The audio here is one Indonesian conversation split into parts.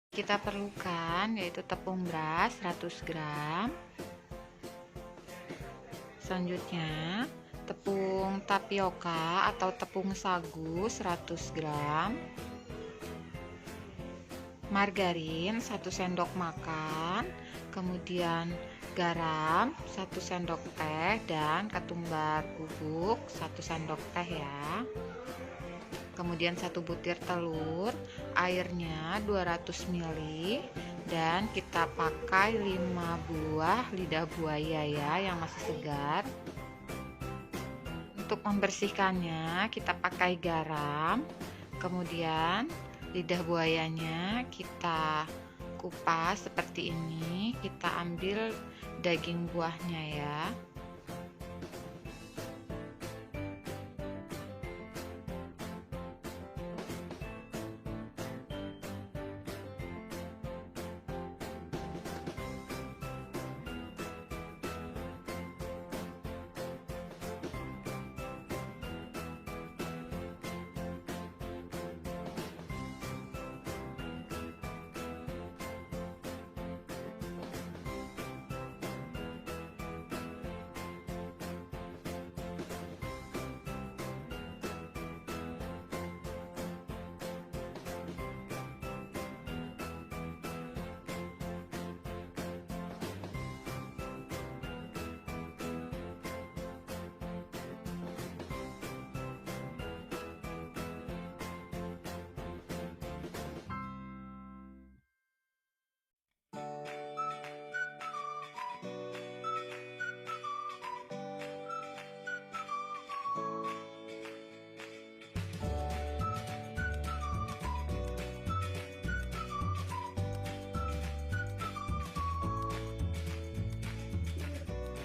Kita perlukan yaitu tepung beras 100 gram. Selanjutnya tepung tapioka atau tepung sagu 100 gram. Margarin 1 sendok makan, kemudian garam 1 sendok teh dan ketumbar bubuk 1 sendok teh ya. Kemudian 1 butir telur, airnya 200 ml, dan kita pakai 5 buah lidah buaya ya yang masih segar. Untuk membersihkannya kita pakai garam, kemudian lidah buayanya kita kupas seperti ini. Kita ambil daging buahnya ya.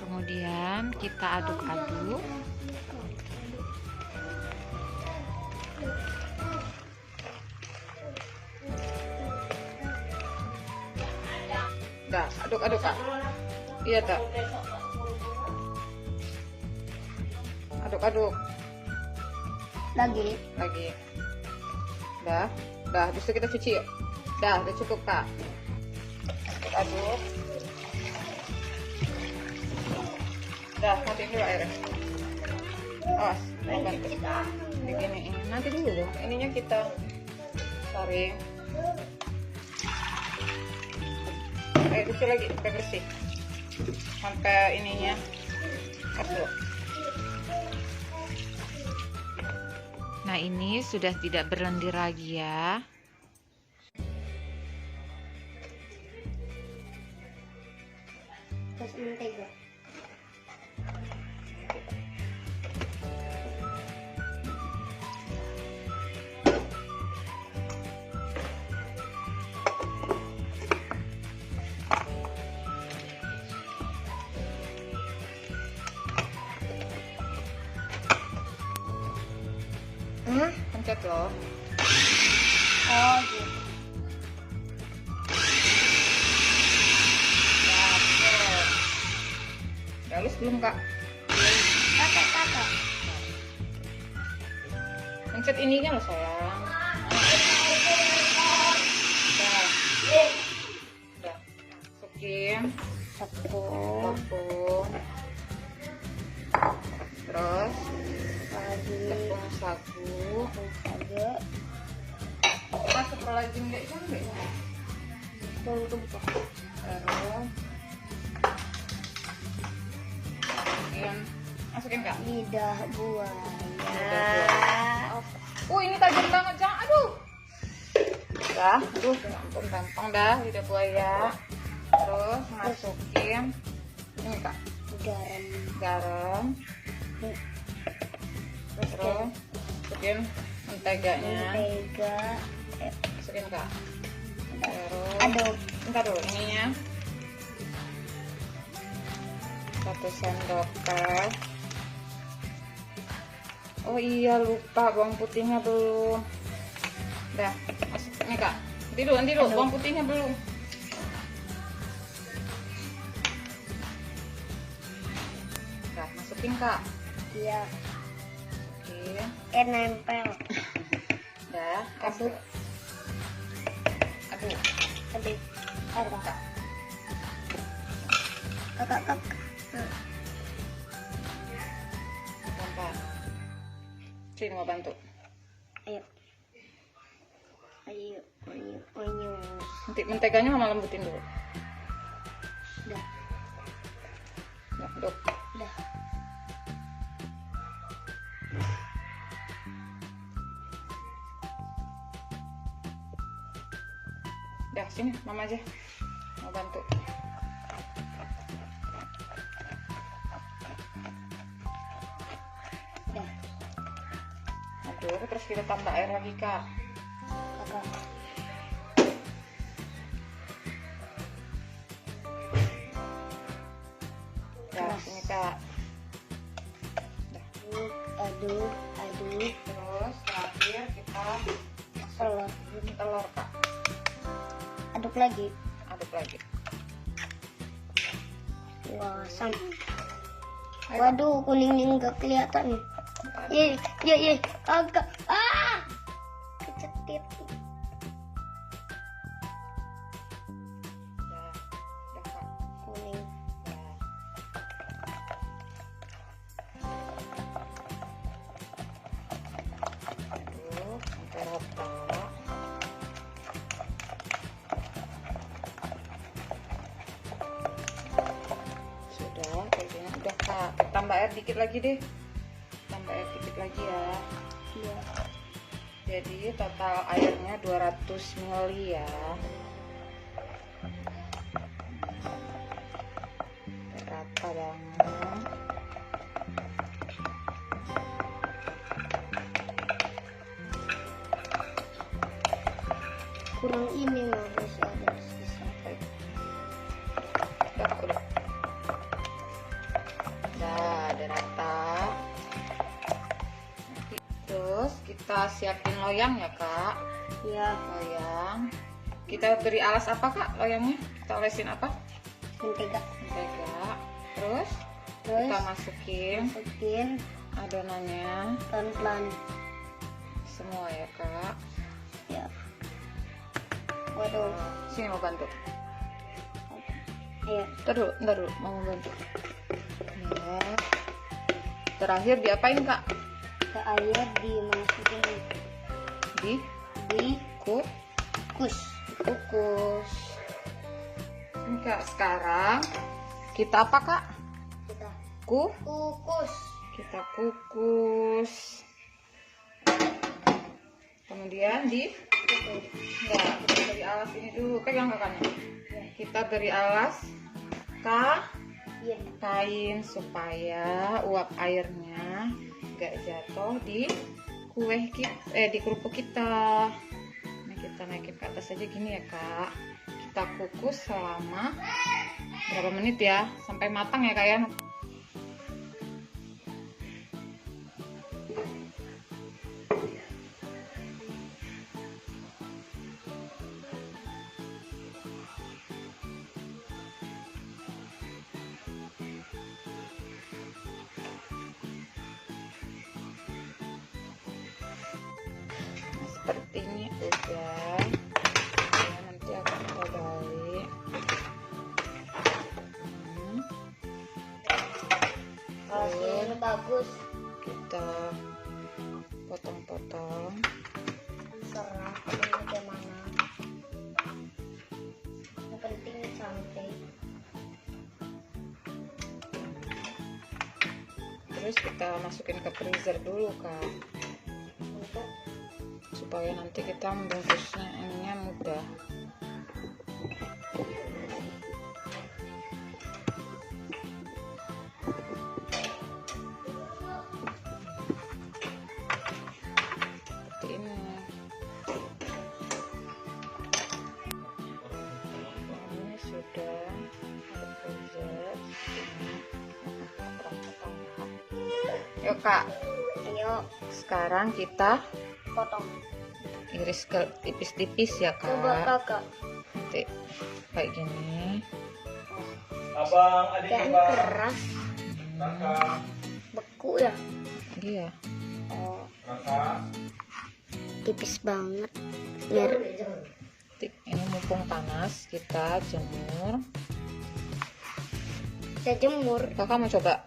Kemudian kita aduk-aduk. Dah, aduk-aduk Kak. Iya tak? Aduk-aduk. Lagi. Dah, habis itu kita cuci yuk. Dah, udah cukup Kak. Aduk. Dah, matiin dulu airnya. Awas, bantu. Begini, ini nanti dulu dong. Ininya kita saring. Air cuci lagi, sampai bersih. Sampai ininya kasih. Nah, ini sudah tidak berlendir lagi ya. Kasih mentega. Pencet loh. Oh gitu. Udah halus belum Kak? Kakak. Pencet ininya loh sayang. Udah. Masukin Tepung. Terus Lagi. tepung sagu. Sagu. Masuk lagi enggak kan enggak? Tepung tumpah. Terus masukin Kak. Lidah buaya. Ini tajam banget, jangan. Aduh. Dah, aduh, ya ampun gampang dah lidah buaya. Terus masukin ini Kak, garam. Terus masukin menteganya. Masukin Kak. Terus Aduk. bentar dulu ininya. 1 sendok teh. Oh iya, lupa bawang putihnya belum. Dah, masuk nih Kak. Nanti dulu, bawang putihnya belum. Dah, masukin Kak. Iya. Oke. Nempel. Dah, Aduk. aduk. Aduh, ada. Kakak. Gampang. Sini mau bantu. Ayo. Nanti menteganya mama lembutin dulu. Udah. Ya, dok. Udah. Dah, sini mama aja mau bantu. Udah. Aduh, terus kita tambah air lagi, Kak. Kakak. Ya, sini, Kak. Aduk. Terus terakhir kita Telur. telur, Kak. Aduk lagi. Aduk lagi. Wah, waduh, kuningnya nggak kelihatan. Ye, agak. Kecetit. Ya, udah, Kak. Kuning. Ya. Aduh, sampai rata. Sudah, kayaknya udah, Kak. Tambah air dikit lagi deh. Tambah air dikit lagi ya. Iya. Jadi total airnya 200 ml ya. Rata banget. Kurang ini mah masih ada sisa. Udah. Udah rata. Terus kita siapin loyang ya, Kak. Ya, Loyang. Kita beri alas apa, Kak? Loyangnya kita olesin apa? mentega. Mentega. Terus Terus kita masukin adonannya pelan-pelan. semua ya, Kak. Ya. Waduh. Sini mau bantu. Ayo. Ntar dulu, mau bantu. Ya. Terakhir diapain, Kak? Ke air dimasukin Di di kukus. kus. Ini, Kak, sekarang kita apa, Kak? Kita Kukus. Kita kukus. Kemudian enggak, kita beri alas ini dulu. Pegang kakaknya. Kita beri alas kain supaya uap airnya enggak jatuh di kue di kerupuk kita. Nah, kita naikin ke atas aja gini ya, Kak. Kita kukus selama berapa menit ya? Sampai matang ya, Kak ya. Seperti ini udah ya, nanti akan kita balik. Hasilnya bagus. Kita potong-potong. Serah ini bagaimana. Yang penting cantik. Terus kita masukin ke freezer dulu, Kak, Untuk supaya nanti kita membungkusnya ininya mudah. Seperti ini. Ini sudah ada freezer. Yuk, Kak. ayo Sekarang kita potong. iris ke tipis-tipis ya, Coba Kak. kakak. Nanti kayak gini. Abang, adik Kayaknya abang, keras, kakak, beku ya. Iya. Oh, kakak, tipis banget. Biar plastik. Ini mumpung panas, kita jemur. Saya jemur. Kakak mau coba?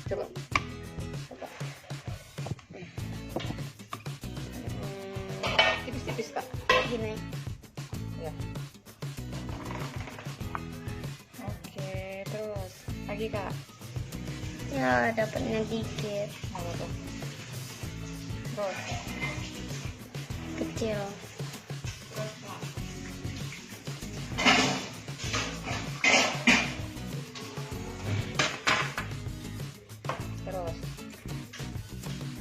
Coba. Tipis-tipis kak. Gini. Ya. Oke, terus lagi kak. Ya, dapatnya dikit. Apa tuh? Terus. Kecil. Terus kak. Terus.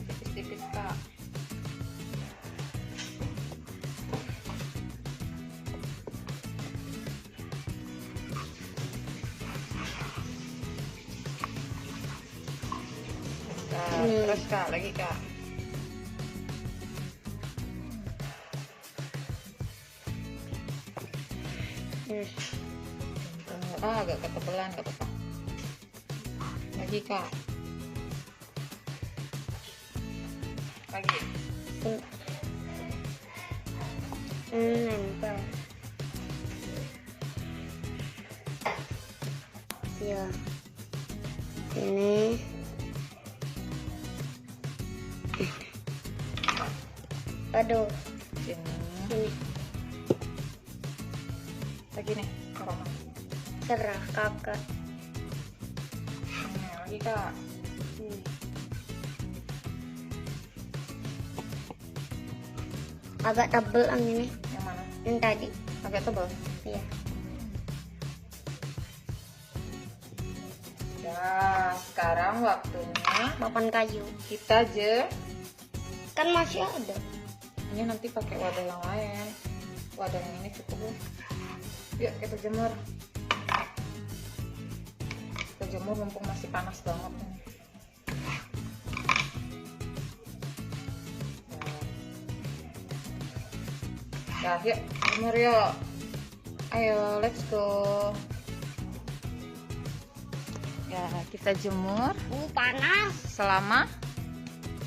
Tipis-tipis kak. Terus kak, lagi kak. Agak ketebelan, gak apa-apa. Lagi kak. Lagi. Nempel. Ya. Ini. Aduh. Sini. Ini Lagi nih, aroma. serah kakak. Lagi kak. Agak tebel yang ini. Yang mana? Yang tadi. Agak tebal. Iya. Ya, sekarang waktunya Papan kayu. kita Kan masih ada. ini nanti pakai wadah yang lain. Wadah yang ini cukup. Yuk kita jemur. Kita jemur mumpung masih panas banget nih. Ya, yuk jemur yuk. Ayo, let's go. Ya, kita jemur Panas. selama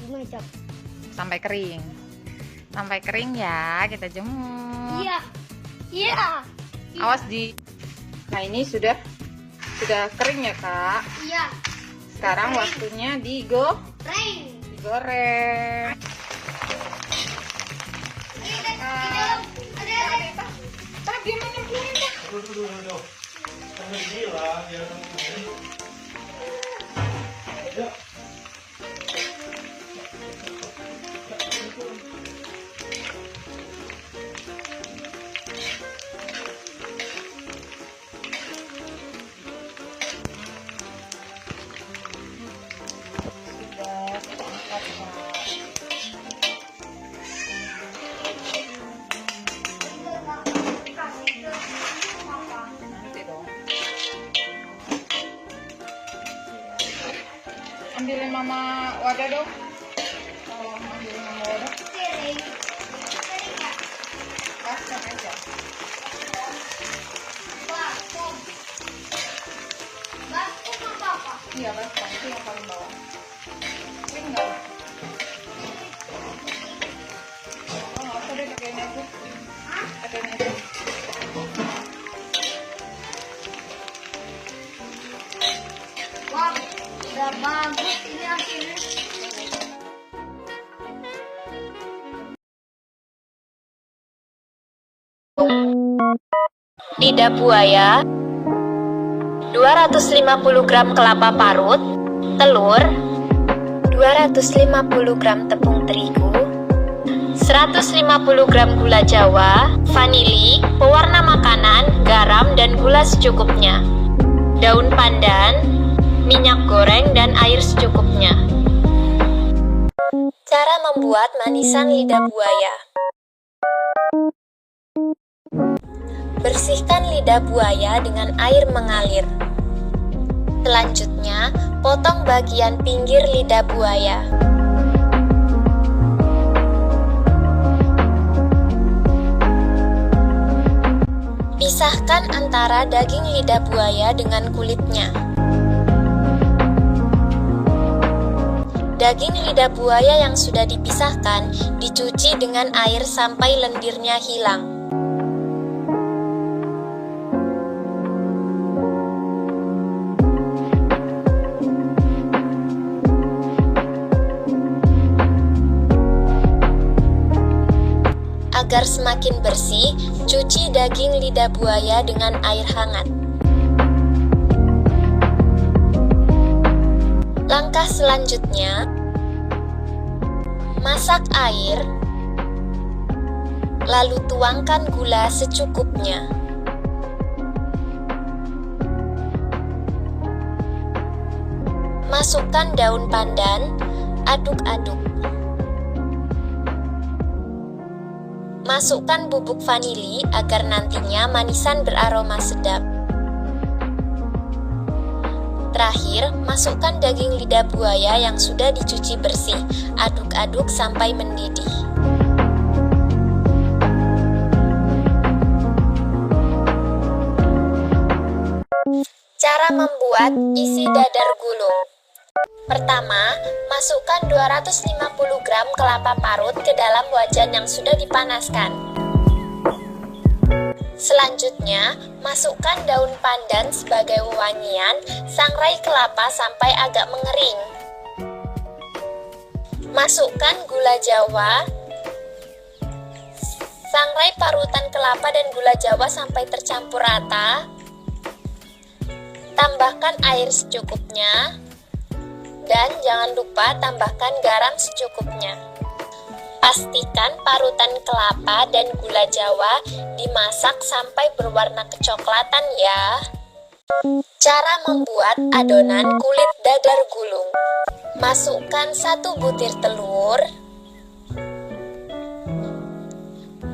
5 jam. sampai kering. Sampai kering ya, kita jemur. Iya. Iya. Awas di. Nah, ini sudah kering ya, Kak. Iya. Sekarang Kering. waktunya Rain. digoreng. Tak gimana keluarin, Kak? Dulu. Sambil gila, biar kamu. Yuk. Sudah, kita angkat, Kak. Nanti dong. Ambilin mama wadah dong. Tolong ambilin mama wadah. Basah aja. Iya, basah. Itu yang paling bawah. Kering nggak? Oh, nggak usah deh, pakai ini aja. Pakai ini aja. Wah, udah bagus ini hasilnya. Lidah buaya, 250 gram kelapa parut, telur, 250 gram tepung terigu, 150 gram gula jawa, vanili, pewarna makanan, garam dan gula secukupnya, daun pandan, minyak goreng dan air secukupnya. Cara membuat manisan lidah buaya. Bersihkan lidah buaya dengan air mengalir. Selanjutnya, potong bagian pinggir lidah buaya. Pisahkan antara daging lidah buaya dengan kulitnya. Daging lidah buaya yang sudah dipisahkan dicuci dengan air sampai lendirnya hilang. Agar semakin bersih, cuci daging lidah buaya dengan air hangat. Langkah selanjutnya, masak air, lalu tuangkan gula secukupnya. Masukkan daun pandan, aduk-aduk. Masukkan bubuk vanili agar nantinya manisan beraroma sedap. Terakhir, masukkan daging lidah buaya yang sudah dicuci bersih. Aduk-aduk sampai mendidih. Cara membuat isi dadar gulung. Pertama, masukkan 250 gram kelapa parut ke dalam wajan yang sudah dipanaskan. Selanjutnya, masukkan daun pandan sebagai wewangian, sangrai kelapa sampai agak mengering. Masukkan gula jawa, sangrai parutan kelapa dan gula jawa sampai tercampur rata. Tambahkan air secukupnya. Dan jangan lupa tambahkan garam secukupnya. Pastikan parutan kelapa dan gula jawa dimasak sampai berwarna kecoklatan ya. Cara membuat adonan kulit dadar gulung. Masukkan 1 butir telur,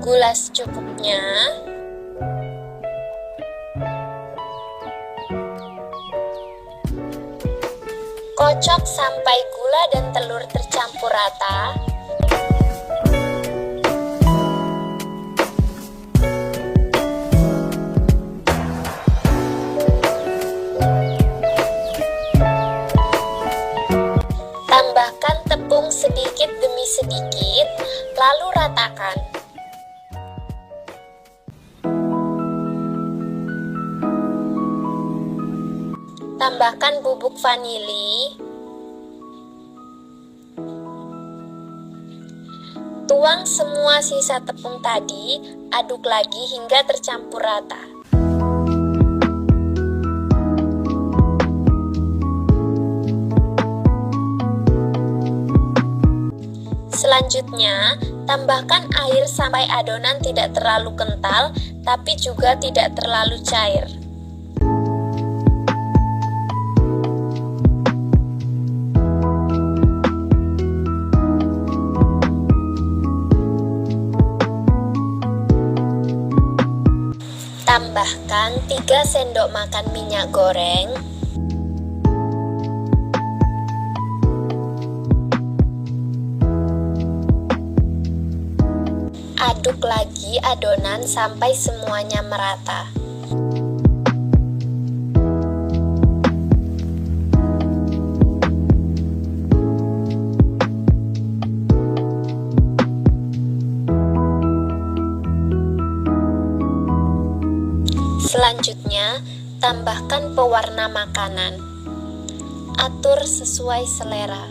gula secukupnya, kocok sampai gula dan telur tercampur rata. Tambahkan tepung sedikit demi sedikit, lalu ratakan. Tambahkan bubuk vanili. Tuang semua sisa tepung tadi, aduk lagi hingga tercampur rata. Selanjutnya, tambahkan air sampai adonan tidak terlalu kental, tapi juga tidak terlalu cair. Tambahkan 3 sendok makan minyak goreng. Aduk lagi adonan sampai semuanya merata. Selanjutnya, tambahkan pewarna makanan. Atur sesuai selera.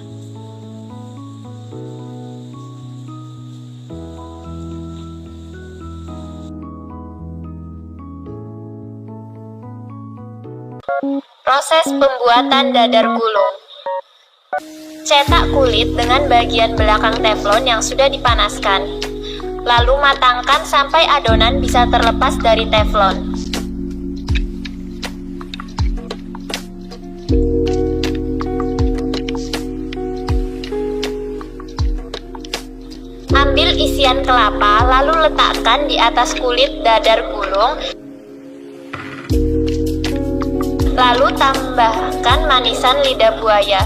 Proses pembuatan dadar gulung. Cetak kulit dengan bagian belakang teflon yang sudah dipanaskan. Lalu matangkan sampai adonan bisa terlepas dari teflon. Ambil isian kelapa, lalu letakkan di atas kulit dadar gulung. Lalu tambahkan manisan lidah buaya.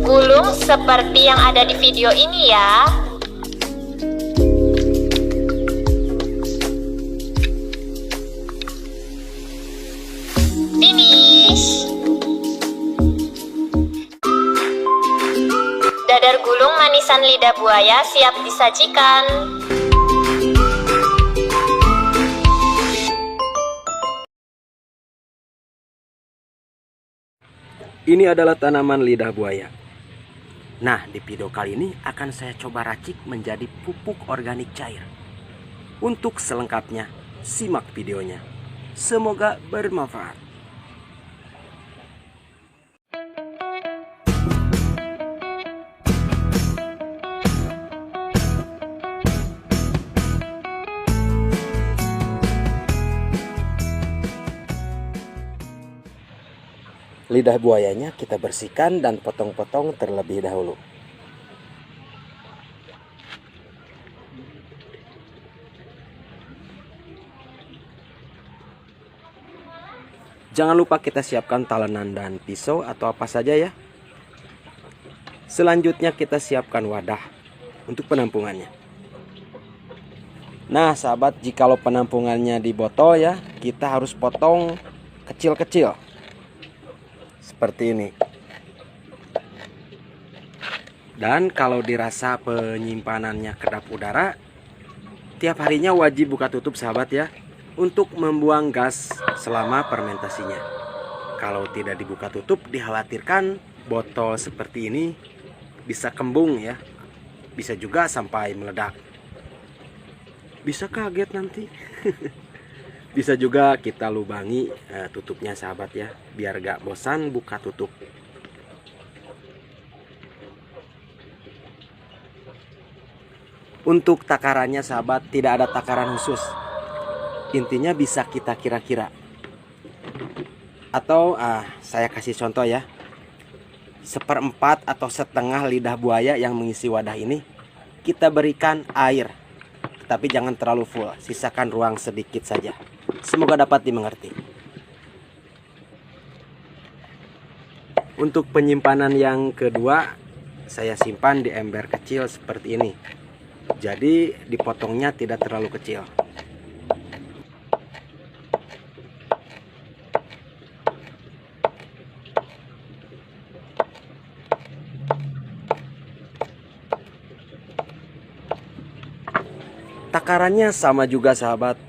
Gulung seperti yang ada di video ini ya. Finish. Dadar gulung manisan lidah buaya siap disajikan. Ini adalah tanaman lidah buaya. Nah, di video kali ini akan saya coba racik menjadi pupuk organik cair. Untuk selengkapnya, simak videonya. Semoga bermanfaat. Lidah buayanya kita bersihkan dan potong-potong terlebih dahulu. Jangan lupa kita siapkan talenan dan pisau atau apa saja ya. Selanjutnya kita siapkan wadah untuk penampungannya. Nah sahabat, jikalau penampungannya di botol ya, kita harus potong kecil-kecil. Seperti ini. Dan kalau dirasa penyimpanannya kedap udara, tiap harinya wajib buka tutup sahabat ya, untuk membuang gas selama fermentasinya. Kalau tidak dibuka tutup, dikhawatirkan botol seperti ini bisa kembung ya, bisa juga sampai meledak. Bisa kaget nanti. Bisa juga kita lubangi tutupnya sahabat ya, biar gak bosan buka tutup. Untuk takarannya sahabat, tidak ada takaran khusus. Intinya bisa kita kira-kira. Atau saya kasih contoh ya, 1/4 atau setengah lidah buaya yang mengisi wadah ini, kita berikan air. Tapi jangan terlalu full, sisakan ruang sedikit saja. Semoga dapat dimengerti. Untuk penyimpanan yang kedua, saya simpan di ember kecil seperti ini. Jadi dipotongnya tidak terlalu kecil. Takarannya sama juga sahabat.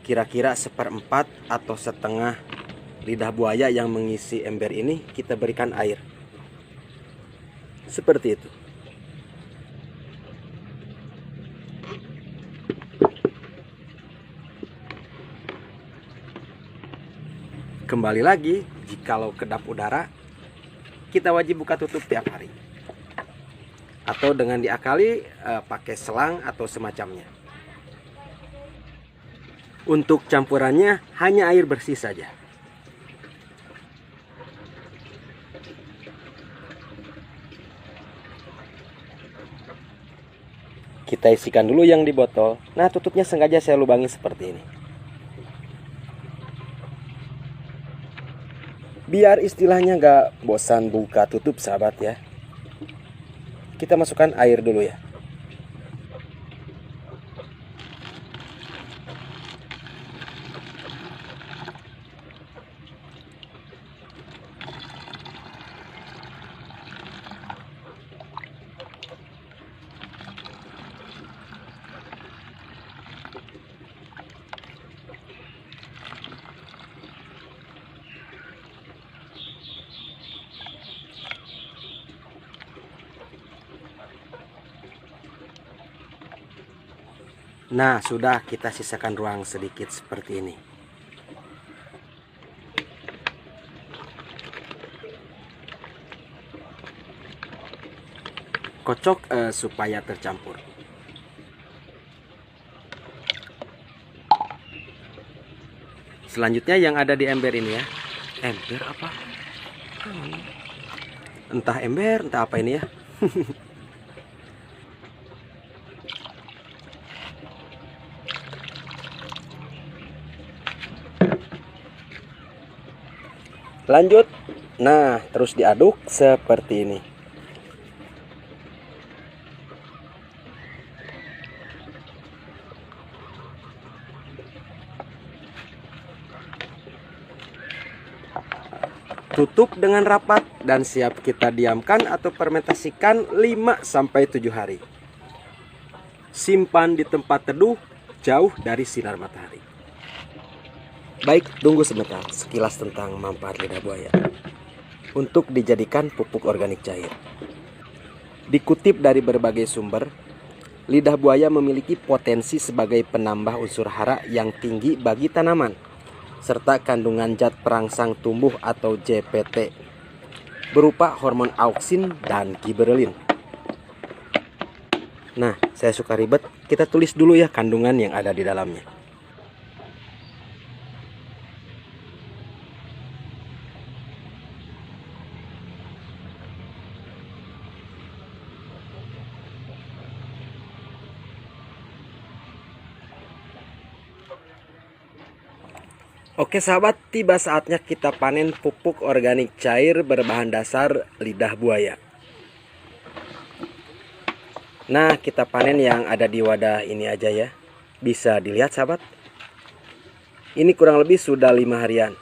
Kira-kira 1/4 atau setengah lidah buaya yang mengisi ember ini kita berikan air. Seperti itu. Kembali lagi, jikalau kedap udara, kita wajib buka tutup tiap hari. Atau dengan diakali pakai selang atau semacamnya. Untuk campurannya hanya air bersih saja. Kita isikan dulu yang di botol. Nah tutupnya sengaja saya lubangi seperti ini. Biar istilahnya gak bosan buka tutup sahabat ya. Kita masukkan air dulu ya. Nah, sudah kita sisakan ruang sedikit seperti ini. Kocok supaya tercampur. Selanjutnya yang ada di ember ini ya. Ember apa? Entah ember, entah apa ini ya. Lanjut, nah terus diaduk seperti ini. Tutup dengan rapat dan siap kita diamkan atau fermentasikan 5-7 hari. Simpan di tempat teduh jauh dari sinar matahari. Baik, tunggu sebentar sekilas tentang manfaat lidah buaya. untuk dijadikan pupuk organik cair. Dikutip dari berbagai sumber, lidah buaya memiliki potensi sebagai penambah unsur hara yang tinggi bagi tanaman, serta kandungan zat perangsang tumbuh atau ZPT, berupa hormon auksin dan giberelin. Nah, saya suka ribet, kita tulis dulu ya kandungan yang ada di dalamnya. Oke sahabat, tiba saatnya kita panen pupuk organik cair berbahan dasar lidah buaya. Nah, kita panen yang ada di wadah ini aja ya. Bisa dilihat sahabat. Ini kurang lebih sudah 5 harian.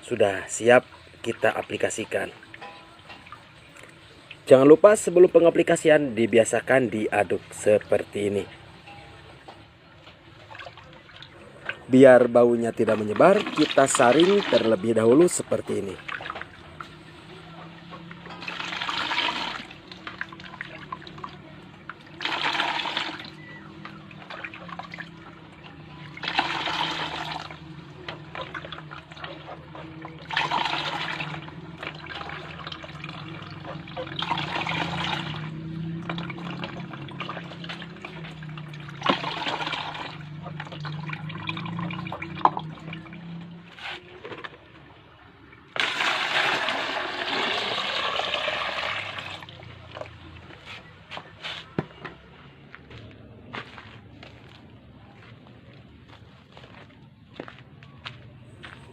Sudah siap kita aplikasikan. Jangan lupa sebelum pengaplikasian dibiasakan diaduk seperti ini. Biar baunya tidak menyebar, kita saring terlebih dahulu seperti ini.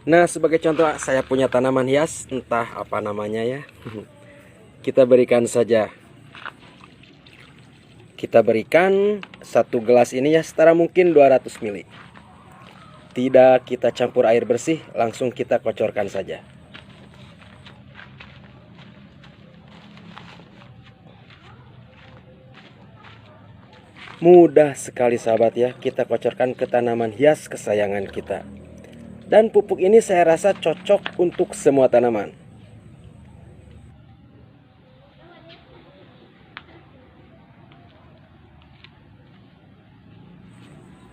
Nah, sebagai contoh saya punya tanaman hias, entah apa namanya ya. Kita berikan saja. Kita berikan 1 gelas ini ya, setara mungkin 200 ml. Tidak kita campur air bersih, langsung kita kocorkan saja. Mudah sekali sahabat ya, kita kocorkan ke tanaman hias kesayangan kita. Dan pupuk ini saya rasa cocok untuk semua tanaman.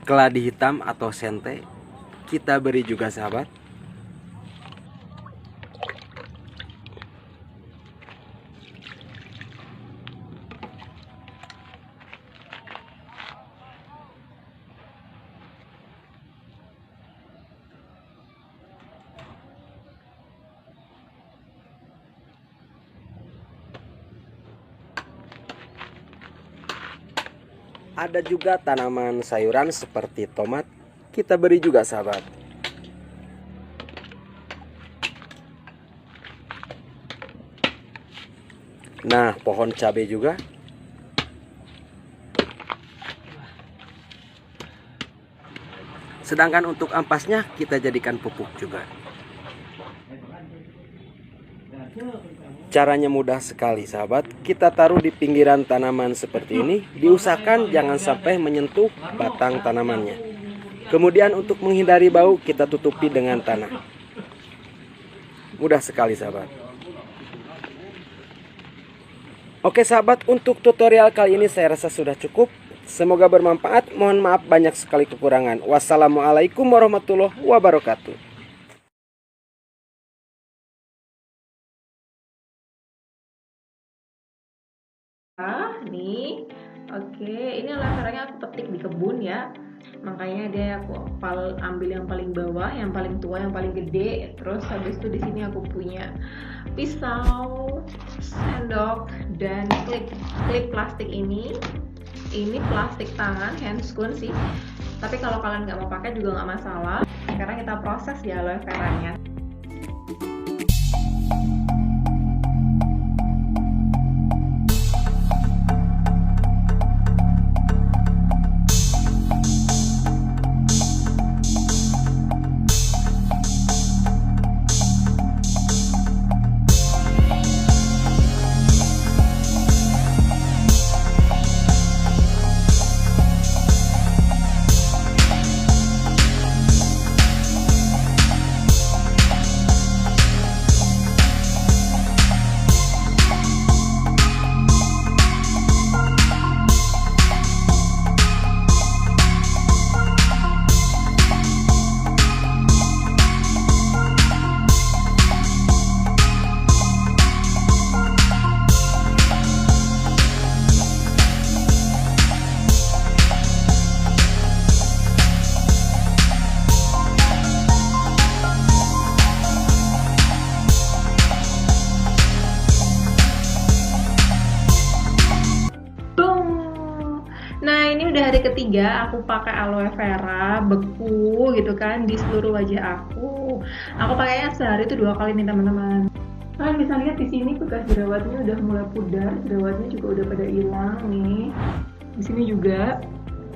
Keladi hitam atau sente kita beri juga sahabat. Ada juga tanaman sayuran seperti tomat, kita beri juga sahabat. Nah, pohon cabai juga. Sedangkan untuk ampasnya kita jadikan pupuk juga. Caranya mudah sekali sahabat. Kita taruh di pinggiran tanaman seperti ini. Diusahakan jangan sampai menyentuh batang tanamannya. Kemudian untuk menghindari bau kita tutupi dengan tanah. Mudah sekali sahabat. Oke sahabat, untuk tutorial kali ini saya rasa sudah cukup. Semoga bermanfaat. Mohon maaf banyak sekali kekurangan. Wassalamualaikum warahmatullahi wabarakatuh. Nih, oke, ini caranya aku petik di kebun ya, makanya dia aku ambil yang paling bawah, yang paling tua, yang paling gede. Terus habis itu di sini aku punya pisau, sendok, dan klip plastik ini plastik tangan, handscoon sih, tapi kalau kalian nggak mau pakai juga nggak masalah. Sekarang kita proses ya aloe veranya. ketiga aku pakai aloe vera beku gitu kan di seluruh wajah aku. Aku pakainya sehari itu 2 kali nih teman-teman. Kalian bisa lihat di sini bekas jerawatnya udah mulai pudar, jerawatnya juga udah pada hilang nih. Di sini juga.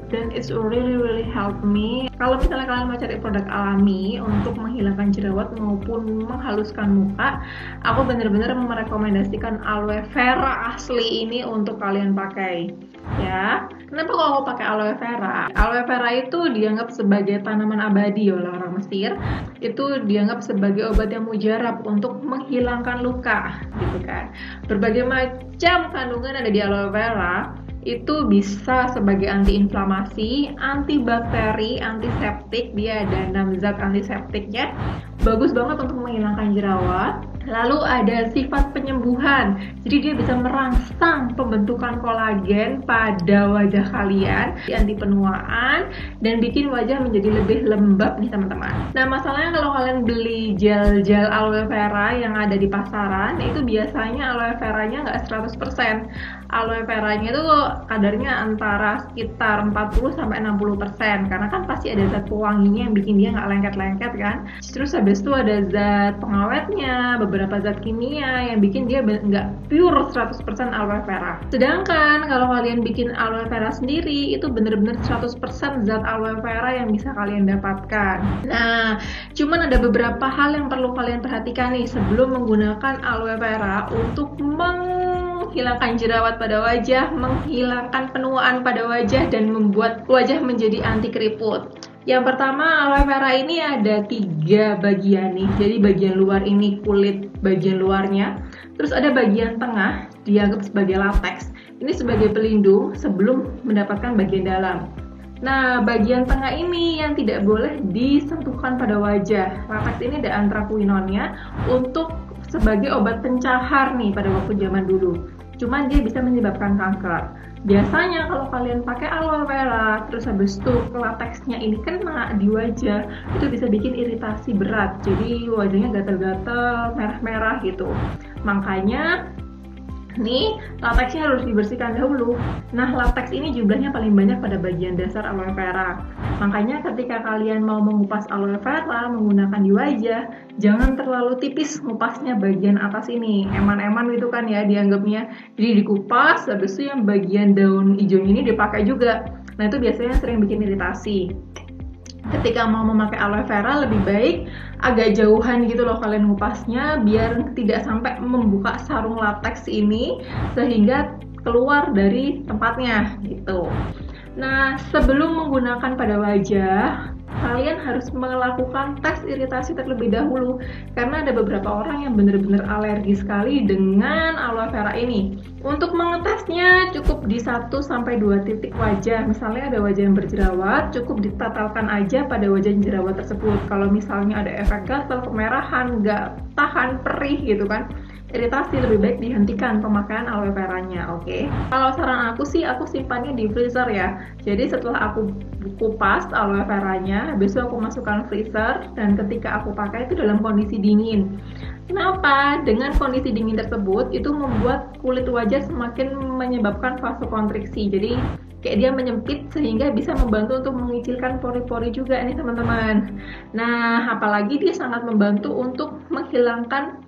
Dan it's really help me. Kalau misalnya kalian mau cari produk alami untuk menghilangkan jerawat maupun menghaluskan muka, aku bener-bener merekomendasikan aloe vera asli ini untuk kalian pakai ya. Kenapa kalau aku pakai aloe vera? Aloe vera itu dianggap sebagai tanaman abadi oleh orang Mesir. Itu dianggap sebagai obat yang mujarab untuk menghilangkan luka gitu kan. Berbagai macam kandungan ada di aloe vera itu bisa sebagai antiinflamasi, antibakteri, antiseptik. Dia ada 6 zat antiseptiknya, bagus banget untuk menghilangkan jerawat. Lalu ada sifat penyembuhan, jadi dia bisa merangsang pembentukan kolagen pada wajah kalian, anti penuaan, dan bikin wajah menjadi lebih lembab nih teman-teman. Nah masalahnya kalau kalian beli gel aloe vera yang ada di pasaran, itu biasanya aloe veranya nggak 100%. Aloe veranya itu kadarnya antara sekitar 40-60%, karena kan pasti ada zat pewanginya yang bikin dia nggak lengket-lengket kan. Terus habis itu ada zat pengawetnya, beberapa zat kimia yang bikin dia nggak pure 100% aloe vera. Sedangkan kalau kalian bikin aloe vera sendiri, itu bener-bener 100% zat aloe vera yang bisa kalian dapatkan. Nah, cuman ada beberapa hal yang perlu kalian perhatikan nih sebelum menggunakan aloe vera untuk menghilangkan jerawat pada wajah, menghilangkan penuaan pada wajah, dan membuat wajah menjadi anti keriput. Yang pertama, aloe vera ini ada 3 bagian nih. Jadi bagian luar ini kulit bagian luarnya. Terus ada bagian tengah, dianggap sebagai lateks. Ini sebagai pelindung sebelum mendapatkan bagian dalam. Nah, bagian tengah ini yang tidak boleh disentuhkan pada wajah. Lateks ini ada anthraquinonnya untuk sebagai obat pencahar nih pada waktu zaman dulu. Cuman dia bisa menyebabkan kanker. Biasanya kalau kalian pakai aloe vera, terus habis itu lateksnya ini kena di wajah, itu bisa bikin iritasi berat. Jadi wajahnya gatal-gatal, merah-merah gitu. Makanya nih lateksnya harus dibersihkan dahulu. Nah, lateks ini jumlahnya paling banyak pada bagian dasar aloe vera. Makanya ketika kalian mau mengupas aloe vera menggunakan di wajah, jangan terlalu tipis ngupasnya bagian atas ini. Eman-eman gitu kan ya dianggapnya. Jadi dikupas, habis itu yang bagian daun hijaunya ini dipakai juga. Nah, itu biasanya sering bikin iritasi. Ketika mau memakai aloe vera lebih baik agak jauhan gitu loh kalian ngupasnya, biar tidak sampai membuka sarung lateks ini sehingga keluar dari tempatnya gitu. Nah, sebelum menggunakan pada wajah, kalian harus melakukan tes iritasi terlebih dahulu, karena ada beberapa orang yang benar-benar alergi sekali dengan aloe vera ini. Untuk mengetesnya cukup di 1-2 titik wajah. Misalnya ada wajah yang berjerawat, cukup ditatalkan aja pada wajah jerawat tersebut. Kalau misalnya ada efek gatal, kemerahan, nggak tahan, perih gitu kan, iritasi, lebih baik dihentikan pemakaian aloe veranya, oke? Kalau saran aku sih, aku simpannya di freezer ya. Jadi setelah aku kupas aloe veranya, habis itu aku masukkan freezer, dan ketika aku pakai itu dalam kondisi dingin. Kenapa? Dengan kondisi dingin tersebut, itu membuat kulit wajah semakin menyebabkan vasokonstriksi. Jadi kayak dia menyempit sehingga bisa membantu untuk mengecilkan pori-pori juga nih teman-teman. Nah, apalagi dia sangat membantu untuk menghilangkan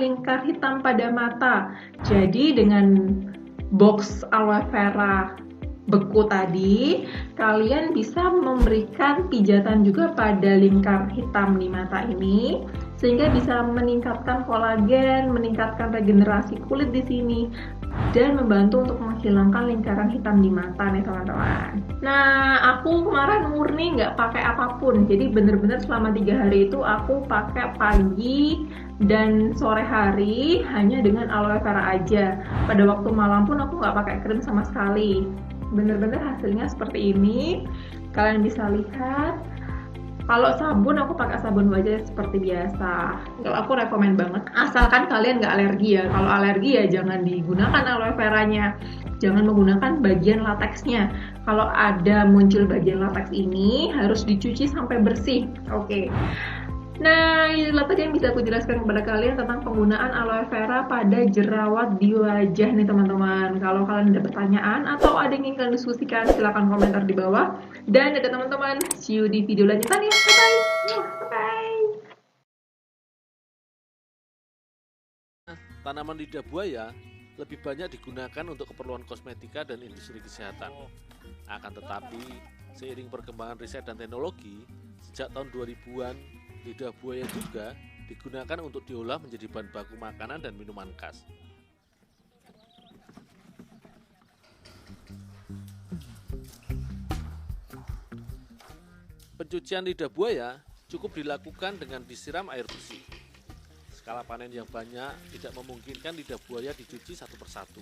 lingkar hitam pada mata. Jadi dengan box aloe vera beku tadi, kalian bisa memberikan pijatan juga pada lingkar hitam di mata ini, sehingga bisa meningkatkan kolagen, meningkatkan regenerasi kulit di sini, dan membantu untuk menghilangkan lingkaran hitam di mata nih teman-teman. Nah, aku kemarin murni nggak pakai apapun, jadi bener-bener selama 3 hari itu aku pakai pagi dan sore hari hanya dengan aloe vera aja. Pada waktu malam pun aku nggak pakai krim sama sekali. Bener-bener hasilnya seperti ini. Kalian bisa lihat. Kalau sabun aku pakai sabun wajah seperti biasa. Kalau aku rekomen banget, asalkan kalian nggak alergi ya. Kalau alergi ya jangan digunakan aloe veranya. Jangan menggunakan bagian lateksnya. Kalau ada muncul bagian lateks ini harus dicuci sampai bersih. Oke. Nah, itulah tadi yang bisa aku jelaskan kepada kalian tentang penggunaan aloe vera pada jerawat di wajah nih teman-teman. Kalau kalian ada pertanyaan atau ada yang ingin kalian diskusikan, silahkan komentar di bawah. Dan dadah teman-teman, see you di video lanjutan ya. Bye-bye. Bye. Tanaman lidah buaya lebih banyak digunakan untuk keperluan kosmetika dan industri kesehatan. Akan tetapi, seiring perkembangan riset dan teknologi, sejak tahun 2000-an, lidah buaya juga digunakan untuk diolah menjadi bahan baku makanan dan minuman khas. Pencucian lidah buaya cukup dilakukan dengan disiram air bersih. Skala panen yang banyak tidak memungkinkan lidah buaya dicuci satu persatu.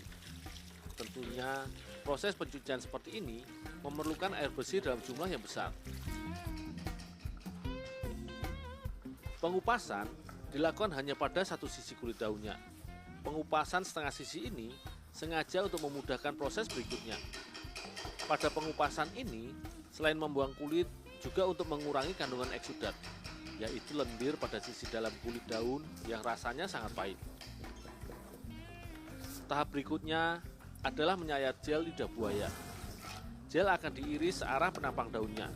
Tentunya, proses pencucian seperti ini memerlukan air bersih dalam jumlah yang besar. Pengupasan dilakukan hanya pada satu sisi kulit daunnya. Pengupasan setengah sisi ini sengaja untuk memudahkan proses berikutnya. Pada pengupasan ini, selain membuang kulit, juga untuk mengurangi kandungan eksudat, yaitu lendir pada sisi dalam kulit daun yang rasanya sangat pahit. Tahap berikutnya adalah menyayat gel lidah buaya. Gel akan diiris searah penampang daunnya,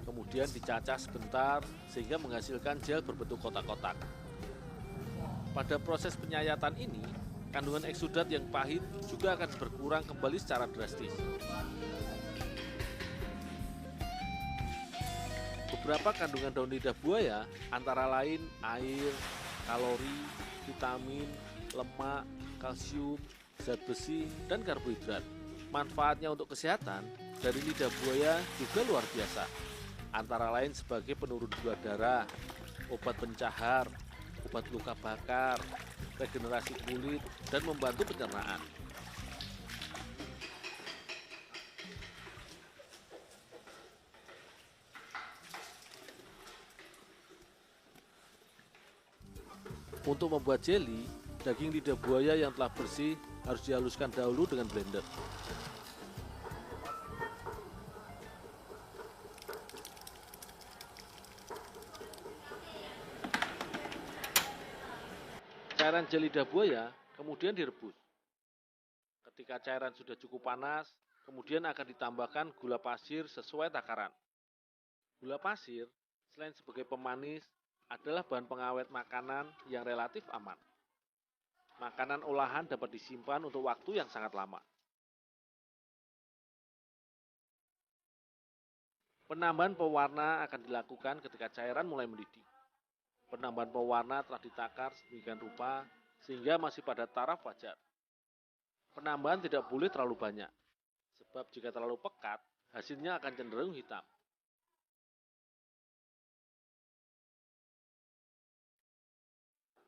kemudian dicacah sebentar sehingga menghasilkan gel berbentuk kotak-kotak. Pada proses penyayatan ini, kandungan eksudat yang pahit juga akan berkurang kembali secara drastis. Beberapa kandungan daun lidah buaya antara lain air, kalori, vitamin, lemak, kalsium, zat besi, dan karbohidrat. Manfaatnya untuk kesehatan dari lidah buaya juga luar biasa. Antara lain sebagai penurun gula darah, obat pencahar, obat luka bakar, regenerasi kulit, dan membantu pencernaan. Untuk membuat jeli, daging lidah buaya yang telah bersih harus dihaluskan dahulu dengan blender. Cairan gel lidah buaya kemudian direbus. Ketika cairan sudah cukup panas, kemudian akan ditambahkan gula pasir sesuai takaran. Gula pasir, selain sebagai pemanis, adalah bahan pengawet makanan yang relatif aman. Makanan olahan dapat disimpan untuk waktu yang sangat lama. Penambahan pewarna akan dilakukan ketika cairan mulai mendidih. Penambahan pewarna telah ditakar sedemikian rupa sehingga masih pada taraf wajar. Penambahan tidak boleh terlalu banyak, sebab jika terlalu pekat, hasilnya akan cenderung hitam.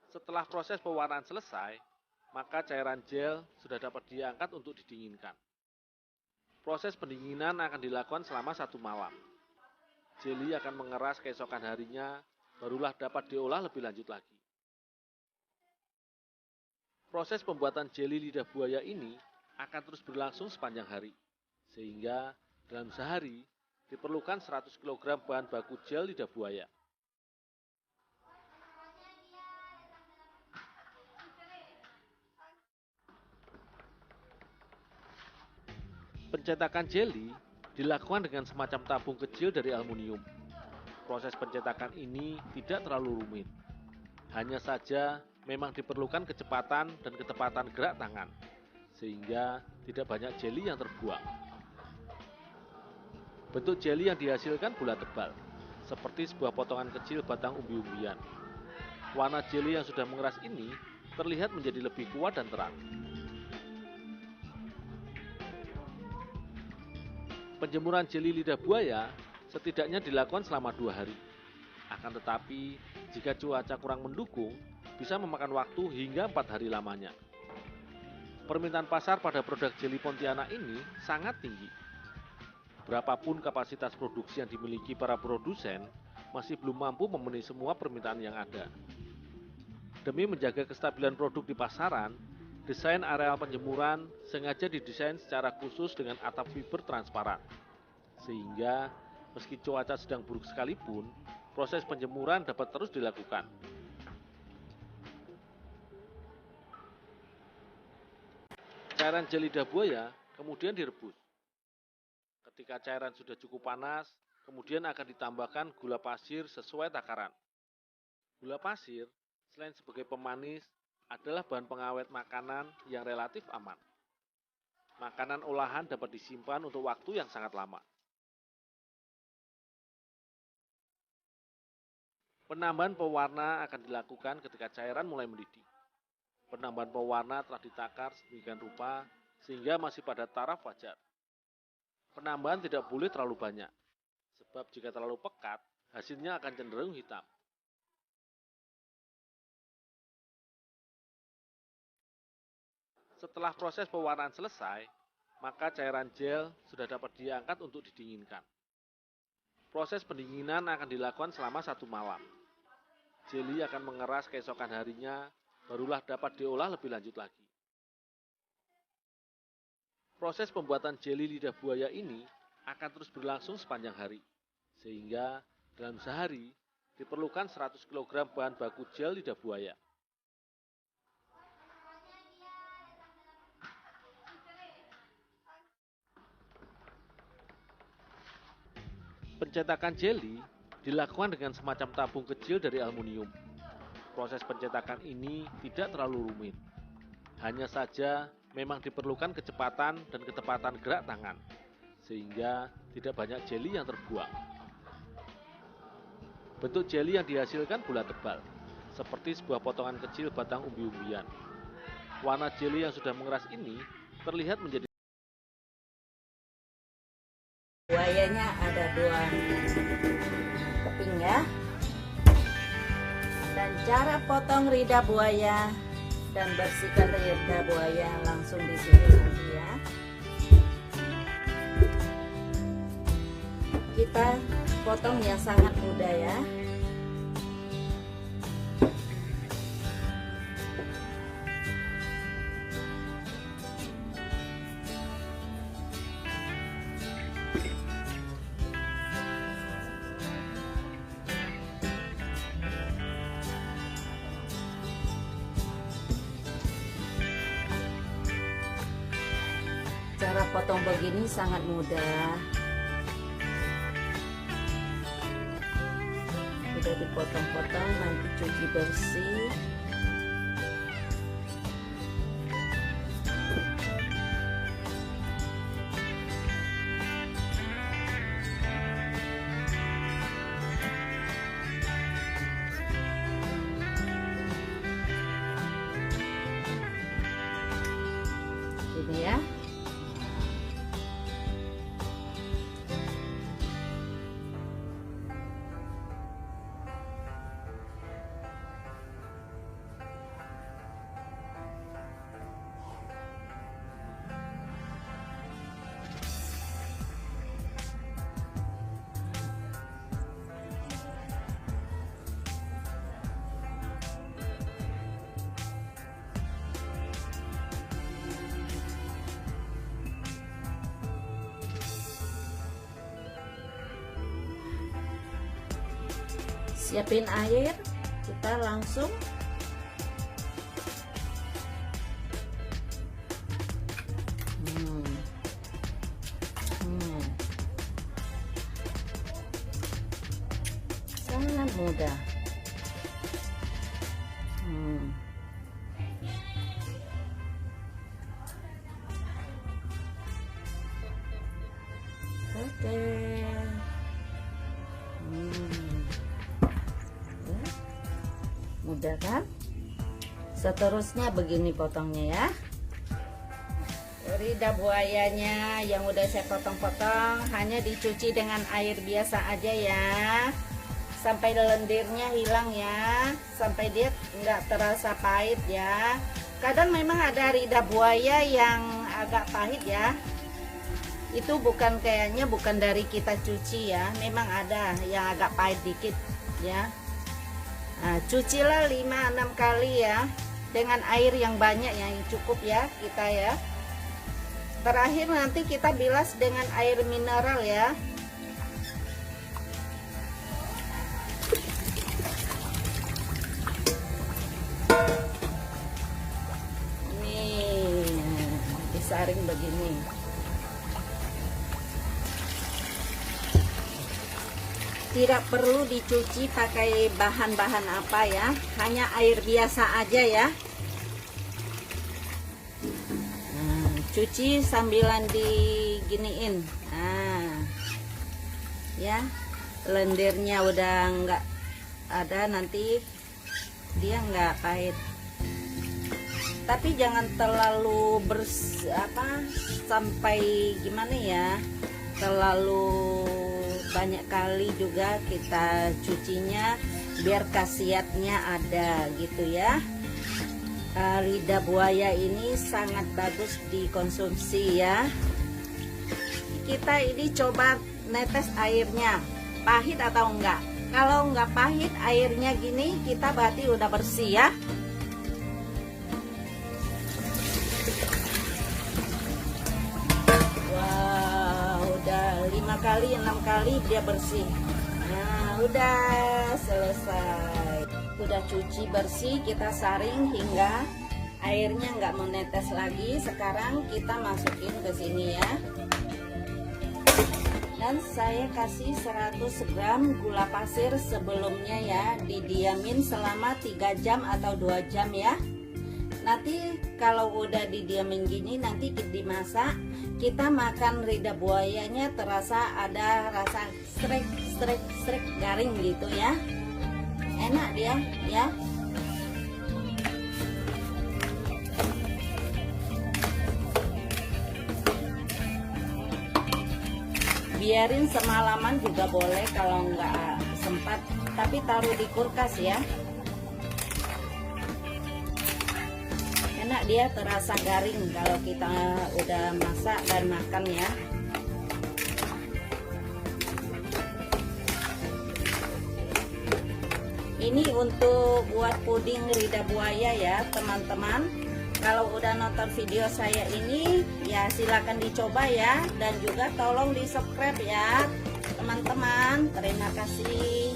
Setelah proses pewarnaan selesai, maka cairan gel sudah dapat diangkat untuk didinginkan. Proses pendinginan akan dilakukan selama 1 malam. Jeli akan mengeras keesokan harinya, barulah dapat diolah lebih lanjut lagi. Proses pembuatan jeli lidah buaya ini akan terus berlangsung sepanjang hari, sehingga dalam sehari diperlukan 100 kg bahan baku gel lidah buaya. Pencetakan jeli dilakukan dengan semacam tabung kecil dari aluminium. Proses pencetakan ini tidak terlalu rumit. Hanya saja memang diperlukan kecepatan dan ketepatan gerak tangan, sehingga tidak banyak jeli yang terbuang. Bentuk jeli yang dihasilkan bulat tebal, seperti sebuah potongan kecil batang umbi-umbian. Warna jeli yang sudah mengeras ini terlihat menjadi lebih kuat dan terang. Penjemuran jeli lidah buaya setidaknya dilakukan selama 2 hari. Akan tetapi, jika cuaca kurang mendukung, bisa memakan waktu hingga 4 hari lamanya. Permintaan pasar pada produk jeli Pontianak ini sangat tinggi. Berapapun kapasitas produksi yang dimiliki para produsen, masih belum mampu memenuhi semua permintaan yang ada. Demi menjaga kestabilan produk di pasaran, desain areal penjemuran sengaja didesain secara khusus dengan atap fiber transparan, sehingga meski cuaca sedang buruk sekalipun, proses penjemuran dapat terus dilakukan. Cairan gel lidah buaya kemudian direbus. Ketika cairan sudah cukup panas, kemudian akan ditambahkan gula pasir sesuai takaran. Gula pasir, selain sebagai pemanis, adalah bahan pengawet makanan yang relatif aman. Makanan olahan dapat disimpan untuk waktu yang sangat lama. Penambahan pewarna akan dilakukan ketika cairan mulai mendidih. Penambahan pewarna telah ditakar sedemikian rupa sehingga masih pada taraf wajar. Penambahan tidak boleh terlalu banyak, sebab jika terlalu pekat, hasilnya akan cenderung hitam. Setelah proses pewarnaan selesai, maka cairan gel sudah dapat diangkat untuk didinginkan. Proses pendinginan akan dilakukan selama 1 malam. Jeli akan mengeras keesokan harinya, barulah dapat diolah lebih lanjut lagi. Proses pembuatan jeli lidah buaya ini akan terus berlangsung sepanjang hari, sehingga dalam sehari diperlukan 100 kg bahan baku gel lidah buaya. Pencetakan jeli dilakukan dengan semacam tabung kecil dari aluminium. Proses pencetakan ini tidak terlalu rumit. Hanya saja memang diperlukan kecepatan dan ketepatan gerak tangan, sehingga tidak banyak jeli yang terbuang. Bentuk jeli yang dihasilkan bulat tebal, seperti sebuah potongan kecil batang umbi-umbian. Warna jeli yang sudah mengeras ini terlihat menjadi buayanya ada 2 keping ya. Dan cara potong lidah buaya dan bersihkan lidah buaya langsung di sini nanti ya. Kita potongnya sangat mudah ya. Cara potong begini sangat mudah. Sudah dipotong-potong, nanti cuci bersih. Ini ya. Siapin air, kita langsung sangat mudah. Oke. Mudah kan? Seterusnya begini potongnya ya. Lidah buayanya yang udah saya potong-potong hanya dicuci dengan air biasa aja ya, sampai lendirnya hilang ya, sampai dia nggak terasa pahit ya. Kadang memang ada lidah buaya yang agak pahit ya, itu bukan kayaknya bukan dari kita cuci ya, memang ada yang agak pahit dikit ya. Nah, cucilah 5-6 kali ya, dengan air yang banyak yang cukup ya kita ya. Terakhir nanti kita bilas dengan air mineral ya. garing begini. Tidak perlu dicuci pakai bahan-bahan apa ya, hanya air biasa aja ya. Cuci sambilan diginiin. Nah, ya, lendirnya udah nggak ada, nanti dia nggak pahit. Tapi jangan terlalu sampai gimana ya, terlalu banyak kali juga kita cucinya, biar khasiatnya ada gitu ya. Lidah buaya ini sangat bagus dikonsumsi ya. Kita ini coba netes airnya, pahit atau enggak. Kalau enggak pahit airnya gini, kita berarti udah bersih ya. Wow, udah 5 kali 6 kali dia bersih. Nah, udah selesai. Udah cuci bersih, kita saring hingga airnya nggak menetes lagi. Sekarang kita masukin ke sini ya. Dan saya kasih 100 gram gula pasir sebelumnya ya, didiamin selama 3 jam atau 2 jam ya. Nanti kalau udah didiamin gini, nanti dimasak, kita makan lidah buayanya terasa ada rasa strek garing gitu ya. Enak dia ya. Biarin semalaman juga boleh kalau nggak sempat, tapi taruh di kulkas ya. Enak dia, terasa garing kalau kita udah masak dan makan ya. Ini untuk buat puding lidah buaya ya teman-teman. Kalau udah nonton video saya ini ya silakan dicoba ya, dan juga tolong di subscribe ya teman-teman. Terima kasih.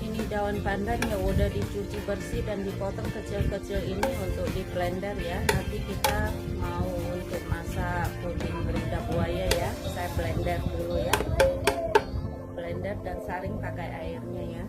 Ini daun pandan yang udah dicuci bersih dan dipotong kecil-kecil ini untuk di blender ya. Nanti kita mau untuk masak puding lidah buaya ya, saya blender dulu ya. Blender dan saring pakai airnya ya.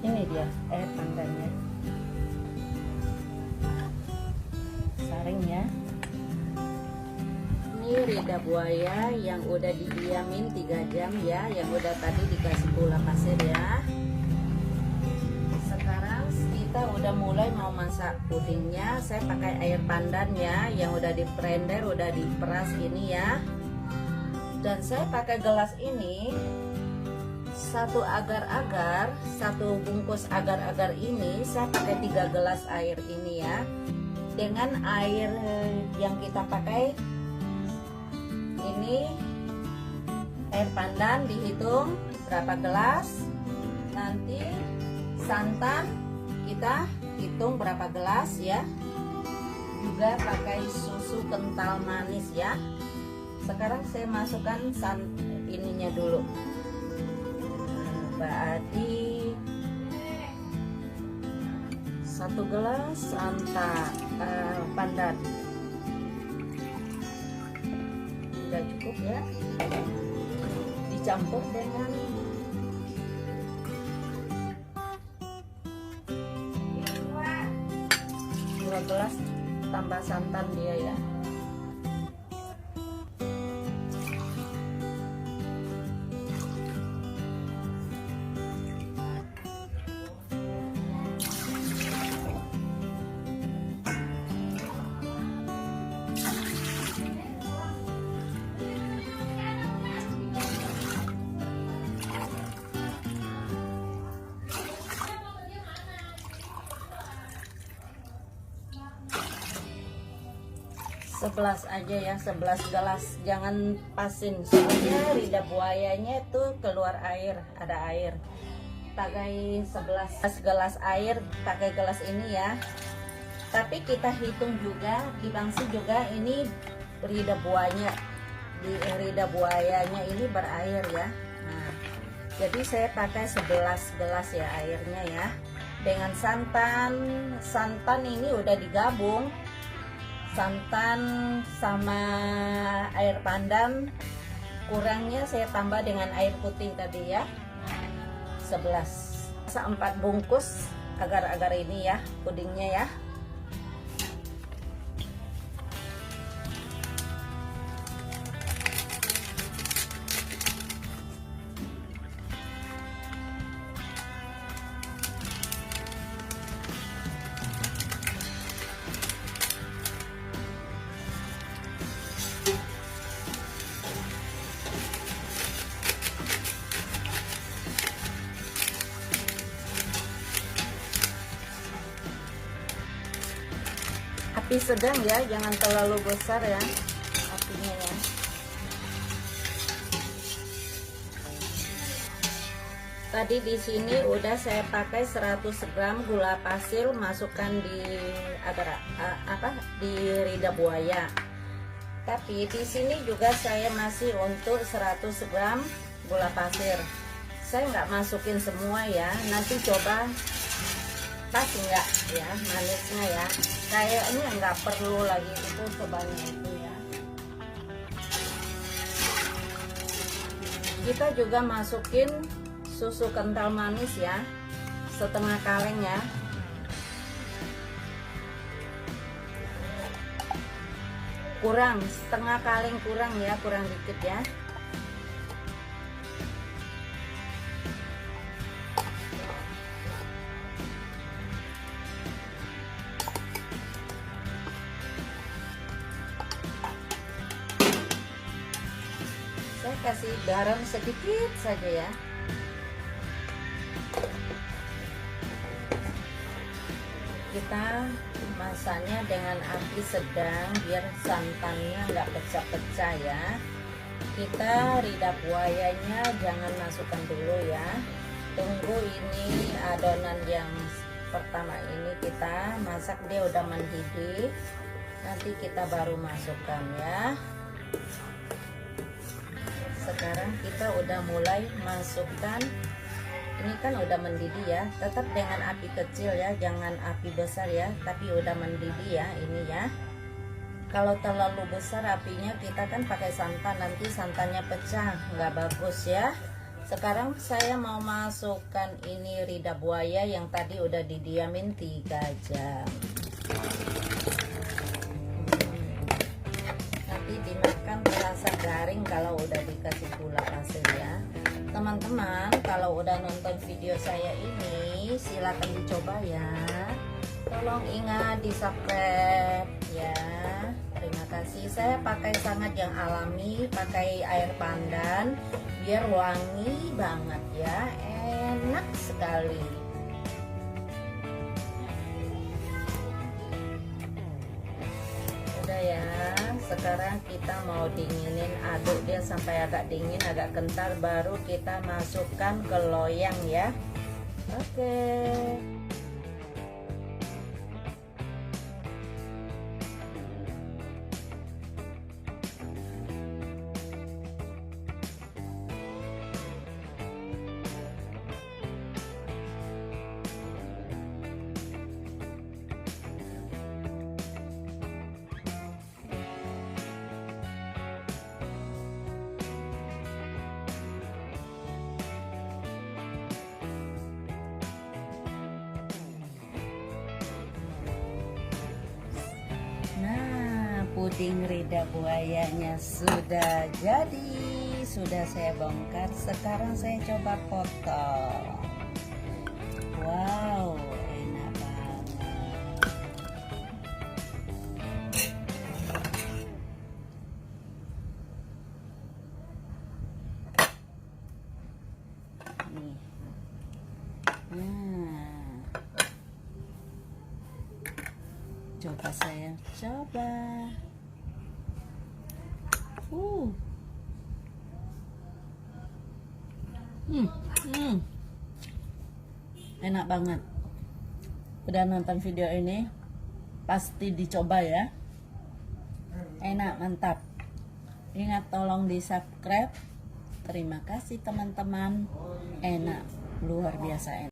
Ini dia air pandannya, saring ya. Ini lidah buaya yang udah didiamin 3 jam ya, yang udah tadi dikasih gula pasir ya. Sekarang kita udah mulai mau masak pudingnya. Saya pakai air pandan ya, yang udah di blender, udah diperas ini ya. Dan saya pakai gelas ini, satu agar-agar, satu bungkus agar-agar ini saya pakai 3 gelas air ini ya. Dengan air yang kita pakai ini, air pandan dihitung berapa gelas, nanti santan kita hitung berapa gelas ya, juga pakai susu kental manis ya. Sekarang saya masukkan ininya dulu, berarti 1 gelas pandan udah cukup ya. Dicampur dengan dua gelas tambah santan dia ya. 11 aja ya, 11 gelas, jangan pasin soalnya lidah buayanya itu keluar air, ada air. Pakai 11 gelas air, pakai gelas ini ya. Tapi kita hitung juga, dibangsi juga ini lidah buayanya, di lidah buayanya ini berair ya. Nah, jadi saya pakai 11 gelas ya airnya ya. Dengan santan ini udah digabung, santan sama air pandan, kurangnya saya tambah dengan air putih tadi ya, 11 4 bungkus agar-agar ini ya pudingnya ya. Api sedang ya, jangan terlalu besar ya apinya ya. Tadi di sini udah saya pakai 100 gram gula pasir, masukkan di di lidah buaya. Tapi di sini juga saya masih untuk 100 gram gula pasir. Saya nggak masukin semua ya, nanti coba pas enggak ya manisnya ya. Kayaknya nggak perlu lagi itu sebanyak itu ya. Kita juga masukin susu kental manis ya, setengah kaleng ya. Kurang, setengah kaleng kurang ya, kurang dikit ya. Saya kasih garam sedikit saja ya. Kita masaknya dengan api sedang biar santannya nggak pecah-pecah ya. Kita lidah buayanya jangan masukkan dulu ya. Tunggu ini adonan yang pertama ini kita masak, dia udah mendidih. Nanti kita baru masukkan ya. Sekarang kita udah mulai masukkan, ini kan udah mendidih ya, tetap dengan api kecil ya, jangan api besar ya, tapi udah mendidih ya ini ya. Kalau terlalu besar apinya, kita kan pakai santan, nanti santannya pecah, nggak bagus ya. Sekarang saya mau masukkan ini lidah buaya yang tadi udah didiamin 3 jam. Dimakan terasa garing kalau udah dikasih gula pasir ya. Teman-teman kalau udah nonton video saya ini silakan dicoba ya. Tolong ingat di subscribe ya. Terima kasih. Saya pakai sangat yang alami, pakai air pandan biar wangi banget ya, enak sekali. Udah ya, sekarang kita mau dinginin, aduk dia sampai agak dingin, agak kental, baru kita masukkan ke loyang ya. Oke. Puding lidah buayanya sudah jadi, sudah saya bongkar. Sekarang saya coba potong. Wow, enak banget. Nih. Coba saya coba. Enak banget. Udah nonton video ini pasti dicoba ya. Enak, mantap. Ingat tolong di subscribe. Terima kasih teman-teman. Enak, luar biasa enak.